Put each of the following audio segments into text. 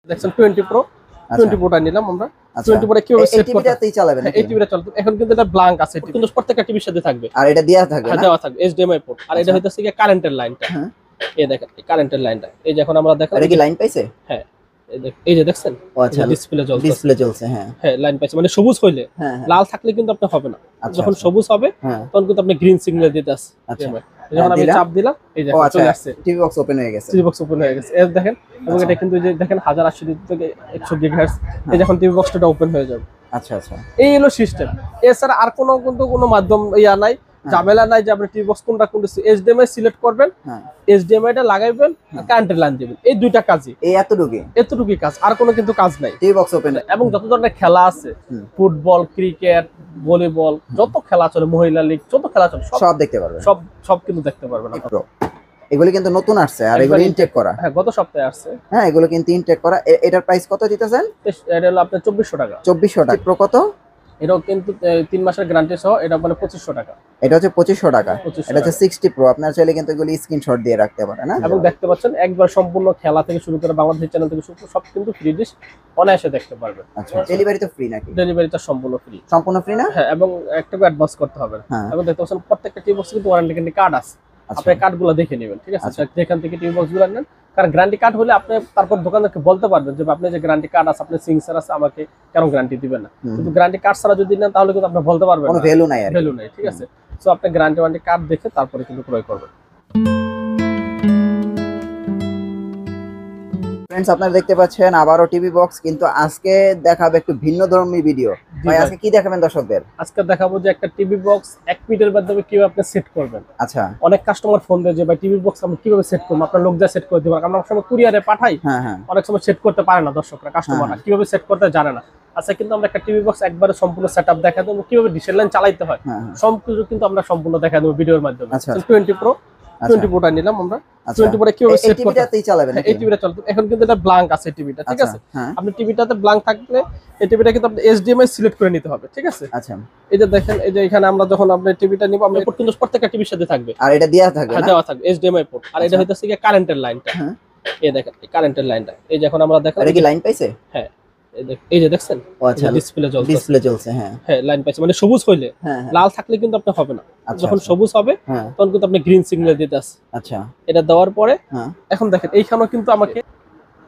দেখছেন 20 প্রো 20 প্রোটা নিলাম আমরা। 20 প্রোটা কিভাবে সেট করতে টিভিটাতেই চালাবেন এই টিভিটা চলবে। এখন কিন্তু এটা ব্ল্যাঙ্ক আছে, কিন্তু প্রত্যেকটা টিভির সাথে থাকবে। আর এটা দেয়া থাকবে না? দেওয়া থাকবে HDMI পোর্ট। আর এটা হইতাছে কি কারেন্টের লাইনটা। হ্যাঁ, এই দেখেন এই কারেন্টের লাইনটা। এই যে এখন আমরা দেখেন এটা কি লাইন পাইছে? হ্যাঁ, এই যে দেখছেন ও আচ্ছা, ডিসপ্লে জ্বলছে। ডিসপ্লে জ্বলছে। হ্যাঁ হ্যাঁ, লাইন পাইছে মানে সবুজ হইলে। হ্যাঁ, লাল থাকলে কিন্তু আপনি হবে না। যখন সবুজ হবে তখন কিন্তু আপনি গ্রিন সিগন্যাল দিতে আসছে। আচ্ছা, যখন আমি চাপ দিলাম এই যে চলে আসছে, টিভি বক্স ওপেন হয়ে গেছে। টিভি বক্স ওপেন হয়ে গেছে। এই দেখেন, এবং এটা কিন্তু যে দেখেন 1080 থেকে 100 গিগাহার্টজ। এই যখন টিভি বক্সটা ওপেন হয়ে যাবে। আচ্ছা আচ্ছা, এই হলো সিস্টেম। এছাড়া আর কোনো মাধ্যম নাই, ঝামেলা নাই যে আপনি টিভি বক্স কোনটা HDMI সিলেক্ট করবেন, HDMI টা লাগাইবেন, কারেন্টের লাইন দিবেন। এই দুইটা কাজই, এই এতটুকুই কাজ, আর কোনো কিন্তু কাজ নাই। টিভি বক্স ওপেন এবং যত ধরনের খেলা আছে, ফুটবল, ক্রিকেট, ভলিবল, যত খেলা চলে, মহিলা লীগ, যত খেলা চলে সব দেখতে পারবেন। সব কিন্তু দেখতে পারবেন। এগুলো কিন্তু নতুন আসছে, আর এগুলো ইনটেক করা। হ্যাঁ, গত সপ্তাহে আসছে। হ্যাঁ, এগুলো কিন্তু ইনটেক করা। এটার প্রাইস কত দিতেছেন? এটা হলো আপনার 2400 টাকা। 2400 টাকা। প্রো কত? এটাও কিন্তু 3 মাসের গ্যারান্টি সহ। এটা মানে 2500 টাকা। এটা হচ্ছে 2500 টাকা। এটা হচ্ছে 60 প্রো। আপনারা চাইলে কিন্তু এগুলো স্ক্রিনশট দিয়ে রাখতে পারেন না? এবং দেখতে পাচ্ছেন একবার সম্পূর্ণ খেলা থেকে শুরু করে বাংলাদেশ চ্যানেল থেকে শুরু করে সব কিন্তু ফ্রি ডিশ অনায়াসে দেখতে পারবেন। আচ্ছা, ডেলিভারি তো ফ্রি নাকি? ডেলিভারিটা সম্পূর্ণ ফ্রি। সম্পূর্ণ ফ্রি না? হ্যাঁ, এবং একটা অ্যাডভান্স করতে হবে। এবং দেখতে পাচ্ছেন প্রত্যেকটা টিভি বক্সে কিন্তু ওয়ারেন্টি গ্যারান্টি কার্ড আছে। আপনি কার্ডগুলো দেখে নেবেন, ঠিক আছে? যেখান থেকে টিভি বক্সগুলো নেন, কারণ গ্যারান্টি কার্ড হলে আপনি তারপর দোকানদারকে বলতে পারবেন যে আপনি যে গ্যারান্টি কার্ড আছে, আপনি সিংসার আছে, আমাকে কেন গ্যারান্টি দিবেন না। কিন্তু গ্যারান্টি কার্ড ছাড়া যদি নেন তাহলে কিন্তু আপনি বলতে পারবেন কোনো ভ্যালু নাই, ঠিক আছে? সো আপনি গ্যারান্টি ওয়ারেন্টি কার্ড দেখে তারপরে কিন্তু ক্রয় করবেন। ফ্রেন্ডস, আপনারা দেখতে পাচ্ছেন আবারও টিভি বক্স, কিন্তু আজকে দেখাবো একটু ভিন্ন ধর্মী ভিডিও। ভাই, আজকে কি দেখাবেন দর্শকদের? আজকে দেখাবো যে একটা টিভি বক্স 1 মিনিটের মাধ্যমে কিভাবে আপনি সেট করবেন। আচ্ছা, অনেক কাস্টমার ফোন দেয় যে ভাই টিভি বক্স আমি কিভাবে সেট করব, আপনার লোক যা সেট করে দিবেন। আমরা অনেক সময় কুরিয়ারে পাঠাই, অনেক সময় সেট করতে পারে না দর্শকরা, কাস্টমাররা কিভাবে সেট করতে জানে না। আচ্ছা, কিন্তু আমরা একটা টিভি বক্স একবারে সম্পূর্ণ সেটআপ দেখা দেবো, কিভাবে ডিশের লাইন চালাইতে হয় সবকিছু কিন্তু আমরা সম্পূর্ণ দেখা দেবো ভিডিওর মাধ্যমে। 20 প্রো 20 প্রোটা নিলাম আমরা। 20 প্রোটা কিভাবে সেট করতে টিভিটাতেই চালাবেন? এই টিভিটা চলবে। এখন কিন্তু এটা ব্ল্যাঙ্ক আছে টিভিটা, ঠিক আছে? আপনি টিভিটাতে ব্ল্যাঙ্ক থাকলে এই টিভিটা কিন্তু আপনি HDMI সিলেক্ট করে নিতে হবে, ঠিক আছে? আচ্ছা, এই যে দেখেন, এই যে এখানে আমরা যখন আপনি টিভিটা নিব, আমরা পোর্ট কিন্তু প্রত্যেকটা টিভির সাথে থাকবে। আর এটা দেয়া থাকবে না? দেওয়া থাকবে HDMI পোর্ট। আর এটা হইতাছে কি কারেন্টের লাইনটা। এই দেখেন এই কারেন্টের লাইনটা। এই যে এখন আমরা দেখেন, এটা কি লাইন পাইছে? হ্যাঁ, এই যে দেখছেন ডিসপ্লে জ্বলছে। ডিসপ্লে জ্বলছে। হ্যাঁ হ্যাঁ, লাইন পাইছে মানে সবুজ হইলে। লাল থাকলে কিন্তু আপনি হবে না। যখন সবুজ হবে তখন কিন্তু আপনি গ্রিন সিগন্যাল দিতে আসছে। আচ্ছা, এটা দেওয়ার পরে এখন দেখেন এইখানেও কিন্তু আমাকে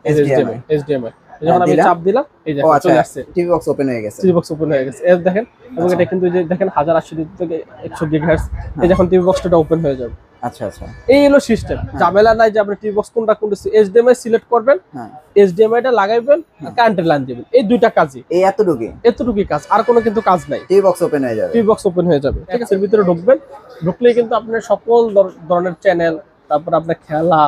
HDMI যখন আমি চাপ দিলাম এই যে চলে আসছে, টিভি বক্স ওপেন হয়ে গেছে। টিভি বক্স ওপেন হয়ে গেছে। এই দেখেন, এবং এটা কিন্তু যে দেখেন 1080 থেকে 100 গিগাহার্টজ। এই যখন টিভি বক্সটা ওপেন হয়ে যাবে। আচ্ছা আচ্ছা, এই হলো সিস্টেম। ঝামেলা নাই যে আপনি টিভি বক্স কোনটা HDMI সিলেক্ট করবেন, HDMI টা লাগাইবেন, কারেন্টের লাইন দিবেন। এই দুইটা কাজই, এই এতটুকুই কাজ, আর কোনো কিন্তু কাজ নাই। টিভি বক্স ওপেন হয়ে যাবে। টিভি বক্স ওপেন হয়ে যাবে, ঠিক আছে? এর ভিতরে ঢুকলেই কিন্তু আপনার সকল ধরনের চ্যানেল, তারপর আপনার খেলা,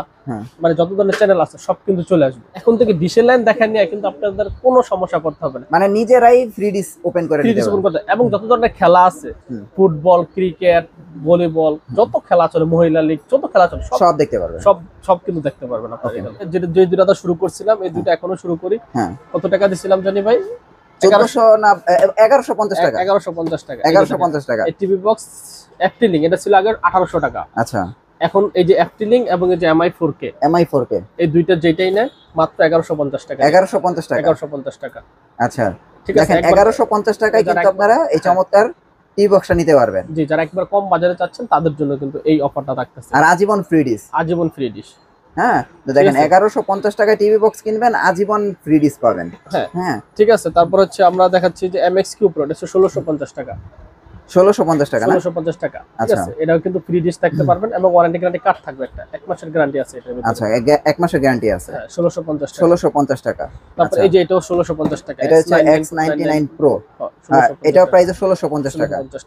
মানে যত ধরনের চ্যানেল আছে সব কিন্তু চলে আসবে। এখন থেকে ডিশের লাইন দেখা নিয়ে কিন্তু আপনাদের কোনো সমস্যা করতে হবে না, মানে নিজেরাই ফ্রি ডিশ ওপেন করে নিতে পারবেন। এবং যত ধরনের খেলা আছে, ফুটবল, ক্রিকেট, ভলিবল, যত খেলা চলে, মহিলা লীগ, যত খেলা চলে সব দেখতে পারবেন। সব কিন্তু দেখতে পারবেন আপনারা। যে দুইটা শুরু করছিলাম, এই দুইটা এখনো শুরু করি। কত টাকা দিছিলাম জানি ভাই? 1400 না 1150 টাকা। 1150 টাকা। 1150 টাকা। এই টিভি বক্স FT Link এটা ছিল আগে 1800 টাকা। আচ্ছা, এখন এই যে FT Link এবং এই যে MI4K এই দুইটা যেটাই নেয় মাত্র 1150 টাকা। 1150 টাকা। 1150 টাকা। আচ্ছা, ঠিক আছে। 1150 টাকায় কিন্তু আপনারা এই চমৎকার টিভি বক্সটা নিতে পারবেন। জি, যারা একবার কম বাজারে চাচ্ছেন তাদের জন্য কিন্তু এই অফারটা থাকতেছে। আর আজীবন ফ্রি ডিশ। আজীবন ফ্রি ডিশ। হ্যাঁ, তো দেখেন 1150 টাকায় টিভি বক্স কিনবেন, আজীবন ফ্রি ডিশ পাবেন। হ্যাঁ, ঠিক আছে। তারপর হচ্ছে আমরা দেখাচ্ছি যে MXQ Pro, এটা 1650 টাকা। 1650 টাকা না? 1650 টাকা, ঠিক আছে? এটাও কিন্তু ফ্রি ডিশ থাকতে পারবেন এবং ওয়ারেন্টি গ্যারান্টি কার্ড থাকবে, একটা 1 মাসের গ্যারান্টি আছে এটার ভিতরে। আচ্ছা, 1 মাসের গ্যারান্টি আছে। হ্যাঁ, 1650 টাকা। 1650 টাকা। তারপর এই যে এটাও 1650 টাকা। এটা হচ্ছে X99 Pro। এটাও প্রাইস 1650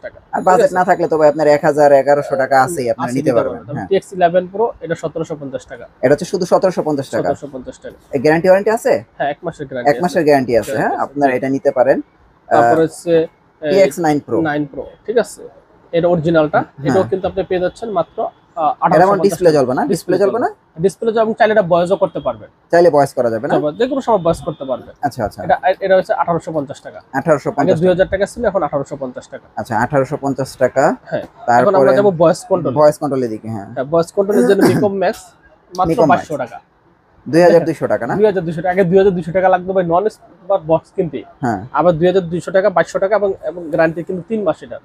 টাকা। আর বাজেট না থাকলে তো ভাই আপনার 1000 1100 টাকা আছেই, আপনি নিতে পারবেন। TX11 Pro এটা 1750 টাকা। এটা হচ্ছে শুধু 1750 টাকা। 1750 টাকা। এই গ্যারান্টি ওয়ারেন্টি আছে? হ্যাঁ, 1 মাসের গ্যারান্টি। 1 মাসের গ্যারান্টি আছে। হ্যাঁ, আপনারা এটা নিতে পারেন। তারপর হচ্ছে TX9 Pro, ঠিক আছে? এটা অরিজিনালটা। এটাও কিন্তু আপনি পেয়ে যাচ্ছেন মাত্র 1850 ডিসপ্লে জ্বলবে না? ডিসপ্লে জ্বলবে না? ডিসপ্লে যখন চাইলে এটা ভয়েসও করতে পারবেন। চাইলে ভয়েস করা যাবে না? যে কোনো সময় ভয়েস করতে পারবে। আচ্ছা আচ্ছা, এটা হচ্ছে 1850 টাকা। 1850 2000 টাকা ছিল, এখন 1850 টাকা। আচ্ছা, 1850 টাকা। হ্যাঁ, তারপর আমরা যাব ভয়েস কন্ট্রোলের দিকে। হ্যাঁ, ভয়েস কন্ট্রোলের জন্য মিকম ম্যাক্স মাত্র 500 টাকা। 2200 টাকা না? 2200 টাকা। আগে 2200 টাকা লাগতো ভাই নন স্মার্ট বক্স কিনতে। হ্যাঁ। আবার 2200 টাকা 2200 টাকা এবং গ্যারান্টি কিন্তু 3 মাস এটা।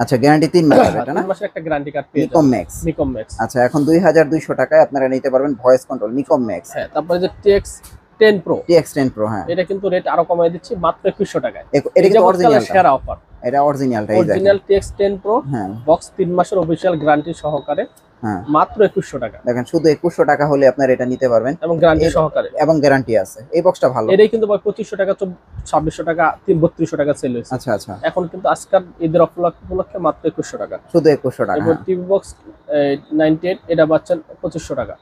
আচ্ছা, গ্যারান্টি 3 মাস এটা না? 3 মাসের একটা গ্যারান্টি কার্ড পেয়ে নিকম ম্যাক্স। নিকম ম্যাক্স। আচ্ছা, এখন 2200 টাকায় আপনারা নিতে পারবেন ভয়েস কন্ট্রোল নিকম ম্যাক্স। হ্যাঁ, তারপরে যে TX10 Pro। TX10 Pro, হ্যাঁ। এটা কিন্তু রেট আরো কমায় দিচ্ছি মাত্র 2100 টাকায়। এটা কিন্তু অরিজিনাল সেরা অফার। এটা অরিজিনালটাই দেখেন। অরিজিনাল TX10 Pro, হ্যাঁ। বক্স 3 মাসের অফিশিয়াল গ্যারান্টি সহকারে, হ্যাঁ, মাত্র 2100 টাকা। দেখেন শুধু 2100 টাকা হলে আপনারা এটা নিতে পারবেন এবং গ্যারান্টি সহকারে। এবং গ্যারান্টি আছে। এই বক্সটা ভালো। এটাই কিন্তু ভাই 2500 টাকা 2600 টাকা 3200 টাকা সেল হয়েছে। আচ্ছা আচ্ছা। এখন কিন্তু আজকাল ঈদের উপলক্ষে মাত্র 2100 টাকা। শুধু 2100 টাকা। এবং টিভি বক্স 98 এটা পাচ্ছেন 2500 টাকা।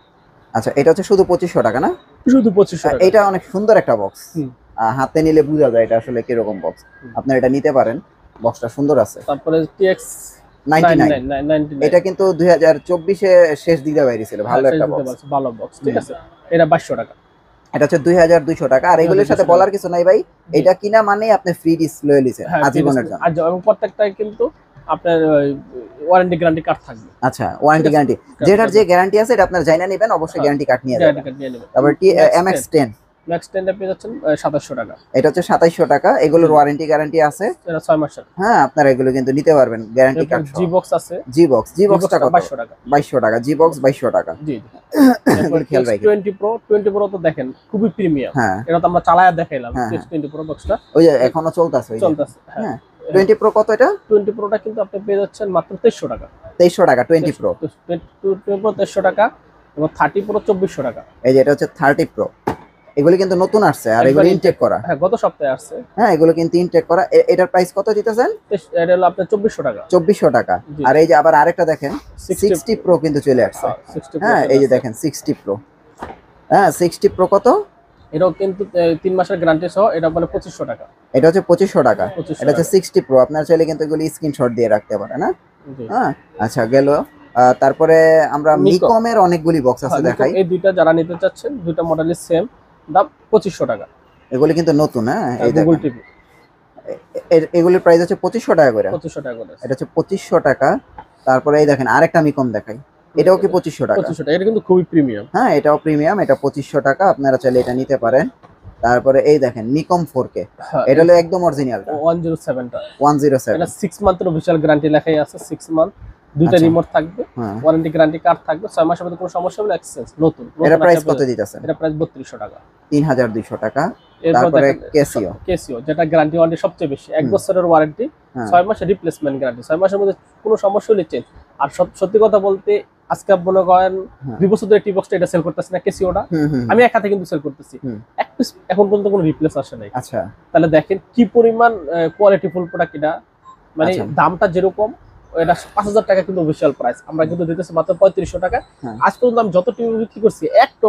আচ্ছা, এটা হচ্ছে শুধু 2500 টাকা না? শুধু 2500 টাকা। এটা অনেক সুন্দর একটা বক্স। হাতে নিলে বোঝা যায় এটা আসলে কি রকম বক্স। আপনারা এটা নিতে পারেন, বক্সটা সুন্দর আছে। তারপরে TX99 এটা কিন্তু 2024 এ শেষ দিকে বাইরে ছিল। ভালো একটা বক্স, ভালো বক্স, ঠিক আছে। এটা 2200 টাকা। এটা হচ্ছে 2200 টাকা। আর এগুলোর সাথে বলার কিছু নাই ভাই, এটা কিনা মানে আপনি ফ্রি ডিসপ্লে লিছেন আজীবনের জন্য। এবং প্রত্যেকটাই কিন্তু আপনার ওয়ারেন্টি গ্যারান্টি কার্ড থাকবে। আচ্ছা, ওয়ারেন্টি গ্যারান্টি, যেটার যে গ্যারান্টি আছে এটা আপনার জানা নেবেন, অবশ্যই গ্যারান্টি কার্ড নিয়ে যাবেন। তারপর MX10 ম্যাক্স 10 টা পেয়ে যাচ্ছেন 2700 টাকা। এটা হচ্ছে 2700 টাকা। এগুলোর ওয়ারেন্টি গ্যারান্টি আছে, এটা 6 মাসের। হ্যাঁ, আপনারা এগুলো কিন্তু নিতে পারবেন গ্যারান্টি কার্ড সহ। জি বক্স আছে। জি বক্সটা কত? 2200 টাকা। 2200 টাকা। জি বক্স 2200 টাকা। জি। এগুলো খেয়াল রাখবেন। 20 Pro তো দেখেন খুবই প্রিমিয়াম। হ্যাঁ, এটা তো আমরা চালায়া দেখাইলাম। হ্যাঁ, 20 Pro বক্সটা ওই যে এখনো চলতেছে। হ্যাঁ, 20 Pro কত এটা? 20 Proটা কিন্তু আপনি পেয়ে যাচ্ছেন মাত্র 2300 টাকা। 2300 টাকা 20 Pro। 20 Pro 2300 টাকা এবং 30 Pro 2400 টাকা। এই যে এটা হচ্ছে 30 Pro। এগুলো কিন্তু নতুন আসছে আর এগুলো ইনটেক করা। হ্যাঁ, গত সপ্তাহে আসছে। হ্যাঁ, এগুলো কিন্তু ইনটেক করা। এটার প্রাইস কত দিতেছেন? এটা হলো আপনার 2400 টাকা। 2400 টাকা। আর এই যে আবার আরেকটা দেখেন 60 Pro কিন্তু চলে আসছে। হ্যাঁ, এই যে দেখেন 60 Pro। হ্যাঁ, 60 Pro কত? এটাও কিন্তু 3 মাসের গ্যারান্টি সহ, এটা মানে 2500 টাকা। এটা হচ্ছে 2500 টাকা। এটা হচ্ছে 60 Pro। আপনারা চাইলে কিন্তু এগুলো স্ক্রিনশট দিয়ে রাখতে পারেন। হ্যাঁ, আচ্ছা গেল। তারপরে আমরা মিকমের অনেকগুলি বক্স আছে দেখাই। এই দুইটা যারা নিতে চাচ্ছেন, দুইটা মডেলের সেম দাম 2500 টাকা। এগুলো কিন্তু নতুন। হ্যাঁ, এই গুগল টিভি এগুলোর প্রাইস হচ্ছে 2500 টাকা করে। 2500 টাকা করে। এটা হচ্ছে 2500 টাকা। তারপরে এই দেখেন আরেকটা মিকম দেখাই, এটাও কি 2500 টাকা? 2500 টাকা। এটা কিন্তু খুবই প্রিমিয়াম। হ্যাঁ, এটাও প্রিমিয়াম। এটা 2500 টাকা। আপনারা চাইলে এটা নিতে পারেন। তারপরে এই দেখেন নিকম 4K, এটা হলো একদম অরিজিনালটা 107 টা। 107 এটা 6 মান্থের অফিশিয়াল গ্যারান্টি লেখাই আছে। 6 মান্থ, দুইটা রিমোট থাকবে, ওয়ারেন্টি গ্যারান্টি কার্ড থাকবে। 6 মাসের মধ্যে কোনো সমস্যা হলে এক্সচেঞ্জ নতুন। এটা প্রাইস কত দিতেছেন? এটা প্রাইস 3200 টাকা। 3200 টাকা। তারপরে ক্যাসিও যেটা গ্যারান্টি ওয়ারেন্টি সবচেয়ে বেশি, 1 বছরের ওয়ারেন্টি, 6 মাসের রিপ্লেসমেন্ট গ্যারান্টি। 6 মাসের মধ্যে কোনো সমস্যা হলে চেঞ্জ। আর সত্যি কথা বলতে আজকে মনে করেন 2 বছর ধরে টি বক্সটা এটা সেল করতেছি না, ক্যাসিওটা আমি এক হাতে কিন্তু সেল করতেছি। এক পিস এখন পর্যন্ত কোনো রিপ্লেস আসে নাই। আচ্ছা, তাহলে দেখেন কি পরিমাণ কোয়ালিটিফুল প্রোডাক্ট এটা। মানে দামটা যেরকম, এটা 5000 টাকা কিন্তু অফিশিয়াল প্রাইস, আমরা কিন্তু দিতেছি মাত্র 3500 টাকা। আজ পর্যন্ত আমি যত টিভি বিক্রি করছি একটা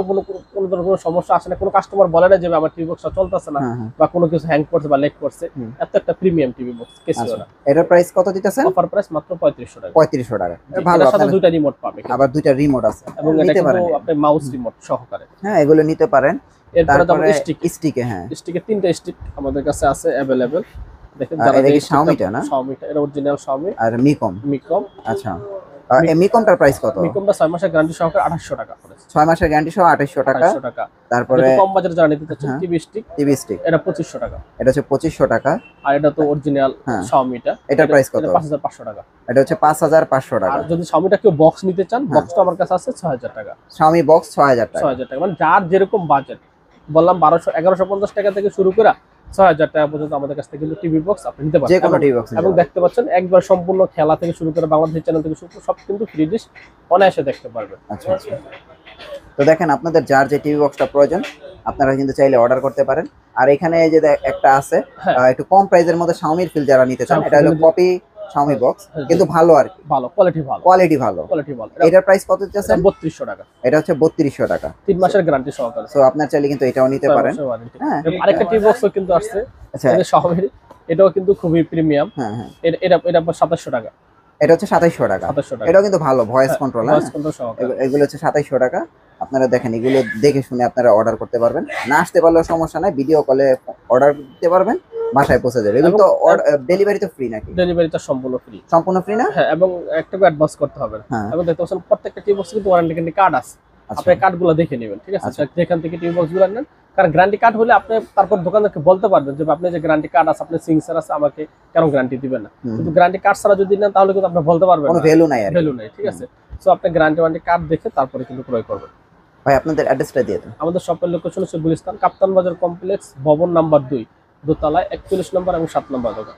কোনো ধরনের কোনো সমস্যা আসে না। কোনো কাস্টমার বলে না যে আমার টিভি বক্সটা চলতেছে না বা কোনো কিছু হ্যাং করছে বা লেট করছে। এত একটা প্রিমিয়াম টিভি বক্স ক্যাসিও না। এটার প্রাইস কত দিতেছেন? অফার প্রাইস মাত্র 3500 টাকা। 3500 টাকা। ভালো, সাথে দুইটা রিমোট পাবে, আবার দুইটা রিমোট আছে এবং এটা কিন্তু আপনি মাউস রিমোট সহকারে। হ্যাঁ, এগুলো নিতে পারেন। এরপরে যেমন স্টিকে, হ্যাঁ, স্টিকে 3টা স্টিক আমাদের কাছে আছে अवेलेबल। দেখেন এটা কি Xiaomi-টা না? Xiaomi-টা, এটা অরিজিনাল Xiaomi। আর মিকম। আচ্ছা, এই মিকমটার প্রাইস কত? মিকমটা 6 মাসের গ্যারান্টি সহকারে 2800 টাকা করে। 6 মাসের গ্যারান্টি সহ 2800 টাকা। 2800 টাকা। তারপরে কম বাজারে যারা নিতে চাচ্ছেন টিভি স্টিক, এটা 2500 টাকা। এটা হচ্ছে 2500 টাকা। আর এটা তো অরিজিনাল Xiaomi-টা, এটার প্রাইস কত? 5500 টাকা। এটা হচ্ছে 5500 টাকা। আর যদি Xiaomi-টা কেউ বক্স নিতে চান, বক্সটা আমার কাছে আছে 6000 টাকা। Xiaomi বক্স 6000 টাকা। 6000 টাকা, মানে যার যেরকম বাজেট, বললাম 1150 টাকা থেকে শুরু করে 6000 টাকা পর্যন্ত আমাদের কাছ থেকে কিন্তু টিভি বক্স আপনি নিতে পারবেন। যে কোনো টিভি বক্স এবং দেখতে পাচ্ছেন একবার সম্পূর্ণ খেলা থেকে শুরু করে বাংলাদেশ চ্যানেল থেকে শুরু সব কিন্তু ফ্রি ডিশ অনায়াসে দেখতে পারবেন। আচ্ছা, তো দেখেন আপনাদের যার যে টিভি বক্সটা প্রয়োজন আপনারা কিন্তু চাইলে অর্ডার করতে পারেন। আর এখানে এই যে একটা আছে একটু কম প্রাইসের মধ্যে Xiaomi-র ফিল যারা নিতে চান, এটা হলো কপি Xiaomi বক্স, কিন্তু ভালো আর কি, ভালো কোয়ালিটি, ভালো। এটার প্রাইস কত দিতেছেন? 3200 টাকা। এটা হচ্ছে 3200 টাকা, 3 মাসের গ্যারান্টি সহকারে। সো আপনার চাইলে কিন্তু এটাও নিতে পারেন। হ্যাঁ, আরেকটা টিভি বক্সও কিন্তু আসছে, এটা Xiaomi, এটাও কিন্তু খুবই প্রিমিয়াম। হ্যাঁ, এটা 2700 টাকা। এটা হচ্ছে 2700 টাকা। এটাও কিন্তু ভালো ভয়েস কন্ট্রোল। এগুলো হচ্ছে 2700 টাকা। আপনারা দেখেন এগুলো দেখে শুনে আপনারা অর্ডার করতে পারবেন। না আসতে পারলেও সমস্যা নাই, ভিডিও কলে অর্ডার দিতে পারবেন, বাসায় পৌঁছে যাবে। এগুলো তো ডেলিভারি তো ফ্রি নাকি? ডেলিভারিটা সম্পূর্ণ ফ্রি না? হ্যাঁ, এবং একটা অ্যাডভান্স করতে হবে। এবং দেখতে পাচ্ছেন প্রত্যেকটা টিভি বক্সে কিন্তু ওয়ারেন্টি কার্ড আছে। আপনি কার্ডগুলো দেখে নেবেন, ঠিক আছে? যেখান থেকে টিভি বক্স গুলো নেন, কারণ গ্যারান্টি কার্ড হলে আপনি তারপর দোকানদারকে বলতে পারবেন যে আপনি যে গ্যারান্টি কার্ড আছে, আপনার সিংসার আছে, আমাকে কেন গ্যারান্টি দিবেন না? কিন্তু গ্যারান্টি কার্ড ছাড়া যদি নেন তাহলে কিন্তু আপনি বলতে পারবেন কোনো ভ্যালু নাই, ভ্যালু নাই, ঠিক আছে? সো আপনি গ্যারান্টি ওয়ারেন্টি কার্ড দেখে তারপরে কিন্তু ক্রয় করবেন। ভাই আপনাদের অ্যাড্রেসটা দিয়ে দেন। আমাদের শপের লোকেশন হচ্ছে গুলিস্তান কাপ্তান বাজার কমপ্লেক্স, ভবন নাম্বার 2, দোতলায় 41 নম্বর এবং 7 নম্বর দোকান।